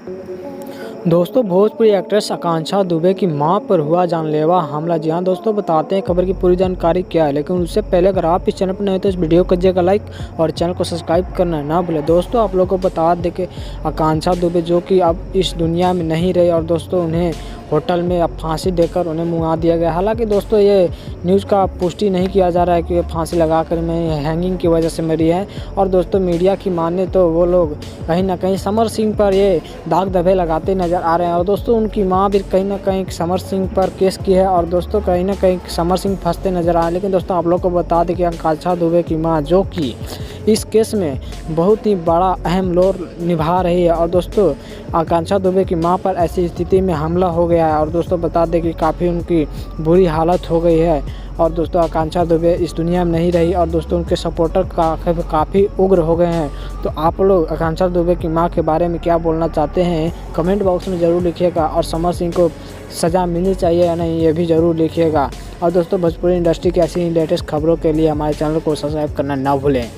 दोस्तों, भोजपुरी एक्ट्रेस आकांक्षा दुबे की मां पर हुआ जानलेवा हमला। जी हां दोस्तों, बताते हैं खबर की पूरी जानकारी क्या है। लेकिन उससे पहले अगर आप इस चैनल पर नए हो तो इस वीडियो को कीजिएगा लाइक और चैनल को सब्सक्राइब करना ना भूलें। दोस्तों, आप लोगों को बता दें कि आकांक्षा दुबे जो कि अब इस दुनिया में नहीं रही और दोस्तों उन्हें होटल में अब फांसी देकर उन्हें मुआ दिया गया। हालांकि दोस्तों ये न्यूज़ का पुष्टि नहीं किया जा रहा है कि फांसी लगाकर में हैंगिंग की वजह से मरी है। और दोस्तों मीडिया की माने तो वो लोग कहीं ना कहीं समर सिंह पर ये दाग धब्बे लगाते नजर आ रहे हैं। और दोस्तों उनकी मां भी कहीं ना कहीं समर सिंह पर केस की है और दोस्तों कहीं ना कहीं समर सिंह फंसते नजर आ रहे हैं। लेकिन दोस्तों आप लोग को बता दें कि आकांक्षा दुबे की मां जो कि इस केस में बहुत ही बड़ा अहम रोल निभा रही है। और दोस्तों आकांक्षा दुबे की मां पर ऐसी स्थिति में हमला हो गया है और दोस्तों बता दें कि काफ़ी उनकी बुरी हालत हो गई है। और दोस्तों आकांक्षा दुबे इस दुनिया में नहीं रही और दोस्तों उनके सपोर्टर काफ़ी उग्र हो गए हैं। तो आप लोग आकांक्षा दुबे की मां के बारे में क्या बोलना चाहते हैं कमेंट बॉक्स में ज़रूर लिखिएगा। और समर सिंह को सज़ा मिलनी चाहिए या नहीं ये भी ज़रूर लिखिएगा। और दोस्तों भोजपुरी इंडस्ट्री की ऐसी लेटेस्ट खबरों के लिए हमारे चैनल को सब्सक्राइब करना ना भूलें।